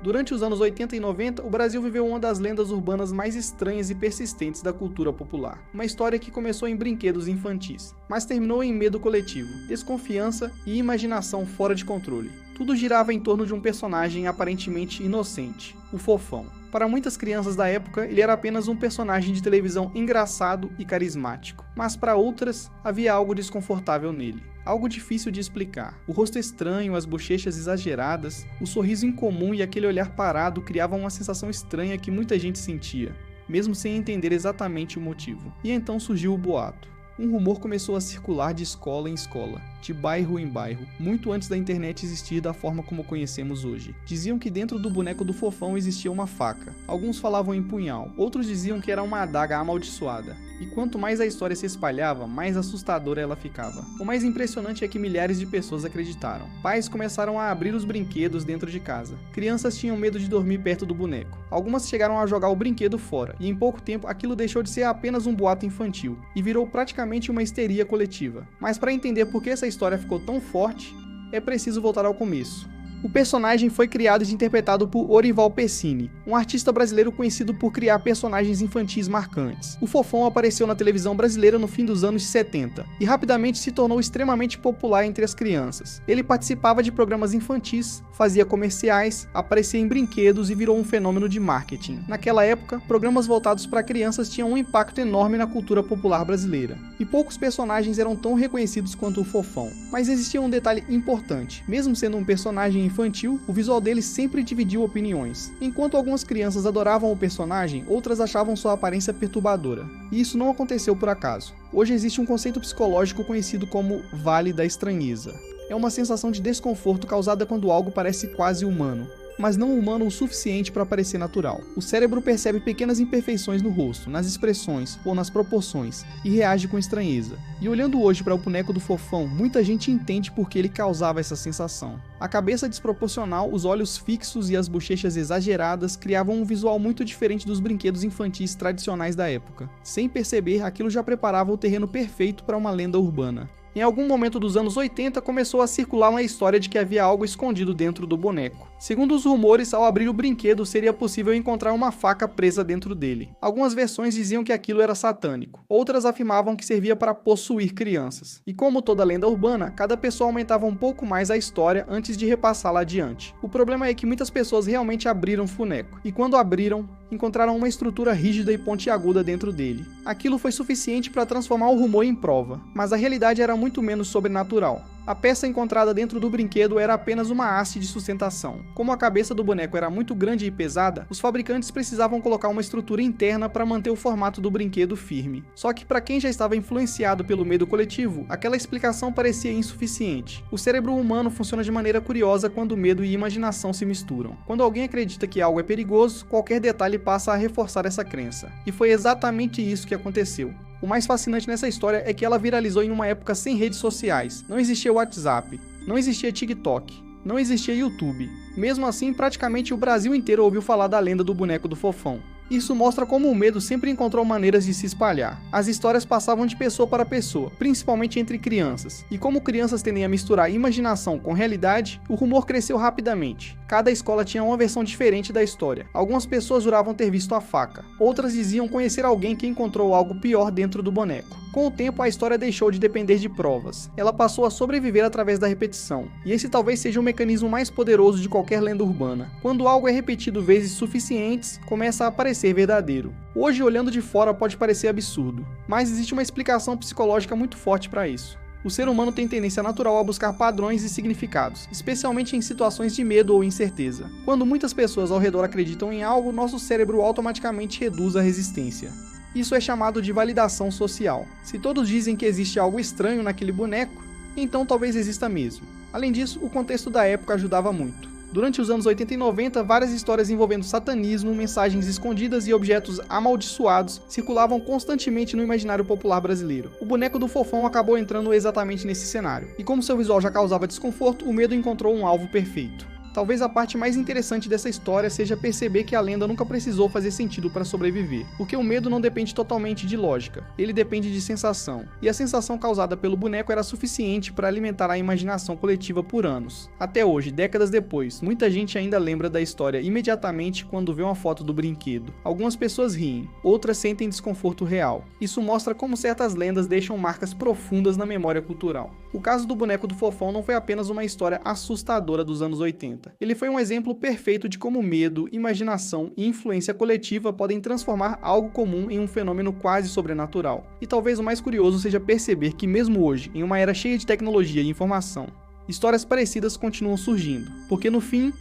Durante os anos 80 e 90, o Brasil viveu uma das lendas urbanas mais estranhas e persistentes da cultura popular. Uma história que começou em brinquedos infantis, mas terminou em medo coletivo, desconfiança e imaginação fora de controle. Tudo girava em torno de um personagem aparentemente inocente, o Fofão. Para muitas crianças da época, ele era apenas um personagem de televisão engraçado e carismático, mas para outras, havia algo desconfortável nele. Algo difícil de explicar. O rosto estranho, as bochechas exageradas, o sorriso incomum e aquele olhar parado criavam uma sensação estranha que muita gente sentia, mesmo sem entender exatamente o motivo. E então surgiu o boato. Um rumor começou a circular de escola em escola, de bairro em bairro, muito antes da internet existir da forma como conhecemos hoje. Diziam que dentro do boneco do Fofão existia uma faca. Alguns falavam em punhal, outros diziam que era uma adaga amaldiçoada. E quanto mais a história se espalhava, mais assustadora ela ficava. O mais impressionante é que milhares de pessoas acreditaram. Pais começaram a abrir os brinquedos dentro de casa. Crianças tinham medo de dormir perto do boneco. Algumas chegaram a jogar o brinquedo fora, e em pouco tempo aquilo deixou de ser apenas um boato infantil, e virou praticamente uma histeria coletiva. Mas para entender por que essa história ficou tão forte, é preciso voltar ao começo. O personagem foi criado e interpretado por Orival Pessini, um artista brasileiro conhecido por criar personagens infantis marcantes. O Fofão apareceu na televisão brasileira no fim dos anos 70 e rapidamente se tornou extremamente popular entre as crianças. Ele participava de programas infantis, fazia comerciais, aparecia em brinquedos e virou um fenômeno de marketing. Naquela época, programas voltados para crianças tinham um impacto enorme na cultura popular brasileira, e poucos personagens eram tão reconhecidos quanto o Fofão. Mas existia um detalhe importante: mesmo sendo um personagem infantil, o visual dele sempre dividiu opiniões. Enquanto algumas crianças adoravam o personagem, outras achavam sua aparência perturbadora. E isso não aconteceu por acaso. Hoje existe um conceito psicológico conhecido como Vale da Estranheza. É uma sensação de desconforto causada quando algo parece quase humano, mas não humano o suficiente para parecer natural. O cérebro percebe pequenas imperfeições no rosto, nas expressões ou nas proporções e reage com estranheza. E olhando hoje para o boneco do Fofão, muita gente entende por que ele causava essa sensação. A cabeça desproporcional, os olhos fixos e as bochechas exageradas criavam um visual muito diferente dos brinquedos infantis tradicionais da época. Sem perceber, aquilo já preparava o terreno perfeito para uma lenda urbana. Em algum momento dos anos 80, começou a circular uma história de que havia algo escondido dentro do boneco. Segundo os rumores, ao abrir o brinquedo, seria possível encontrar uma faca presa dentro dele. Algumas versões diziam que aquilo era satânico, outras afirmavam que servia para possuir crianças. E como toda lenda urbana, cada pessoa aumentava um pouco mais a história antes de repassá-la adiante. O problema é que muitas pessoas realmente abriram o boneco, e quando abriram, encontraram uma estrutura rígida e pontiaguda dentro dele. Aquilo foi suficiente para transformar o rumor em prova, mas a realidade era muito menos sobrenatural. A peça encontrada dentro do brinquedo era apenas uma haste de sustentação. Como a cabeça do boneco era muito grande e pesada, os fabricantes precisavam colocar uma estrutura interna para manter o formato do brinquedo firme. Só que para quem já estava influenciado pelo medo coletivo, aquela explicação parecia insuficiente. O cérebro humano funciona de maneira curiosa quando medo e imaginação se misturam. Quando alguém acredita que algo é perigoso, qualquer detalhe passa a reforçar essa crença. E foi exatamente isso que aconteceu. O mais fascinante nessa história é que ela viralizou em uma época sem redes sociais. Não existia WhatsApp, não existia TikTok, não existia YouTube. Mesmo assim, praticamente o Brasil inteiro ouviu falar da lenda do boneco do Fofão. Isso mostra como o medo sempre encontrou maneiras de se espalhar. As histórias passavam de pessoa para pessoa, principalmente entre crianças. E como crianças tendem a misturar imaginação com realidade, o rumor cresceu rapidamente. Cada escola tinha uma versão diferente da história. Algumas pessoas juravam ter visto a faca. Outras diziam conhecer alguém que encontrou algo pior dentro do boneco. Com o tempo, a história deixou de depender de provas. Ela passou a sobreviver através da repetição. E esse talvez seja o mecanismo mais poderoso de qualquer lenda urbana. Quando algo é repetido vezes suficientes, começa a parecer verdadeiro. Hoje, olhando de fora, pode parecer absurdo, mas existe uma explicação psicológica muito forte para isso. O ser humano tem tendência natural a buscar padrões e significados, especialmente em situações de medo ou incerteza. Quando muitas pessoas ao redor acreditam em algo, nosso cérebro automaticamente reduz a resistência. Isso é chamado de validação social. Se todos dizem que existe algo estranho naquele boneco, então talvez exista mesmo. Além disso, o contexto da época ajudava muito. Durante os anos 80 e 90, várias histórias envolvendo satanismo, mensagens escondidas e objetos amaldiçoados circulavam constantemente no imaginário popular brasileiro. O boneco do Fofão acabou entrando exatamente nesse cenário, e como seu visual já causava desconforto, o medo encontrou um alvo perfeito. Talvez a parte mais interessante dessa história seja perceber que a lenda nunca precisou fazer sentido para sobreviver, porque o medo não depende totalmente de lógica, ele depende de sensação, e a sensação causada pelo boneco era suficiente para alimentar a imaginação coletiva por anos. Até hoje, décadas depois, muita gente ainda lembra da história imediatamente quando vê uma foto do brinquedo. Algumas pessoas riem, outras sentem desconforto real. Isso mostra como certas lendas deixam marcas profundas na memória cultural. O caso do boneco do Fofão não foi apenas uma história assustadora dos anos 80. Ele foi um exemplo perfeito de como medo, imaginação e influência coletiva podem transformar algo comum em um fenômeno quase sobrenatural. E talvez o mais curioso seja perceber que mesmo hoje, em uma era cheia de tecnologia e informação, histórias parecidas continuam surgindo, porque no fim,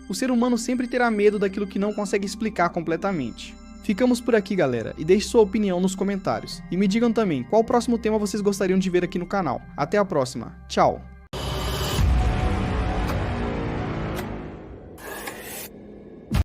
o ser humano sempre terá medo daquilo que não consegue explicar completamente. Ficamos por aqui, galera, e deixe sua opinião nos comentários. E me digam também qual próximo tema vocês gostariam de ver aqui no canal. Até a próxima. Tchau!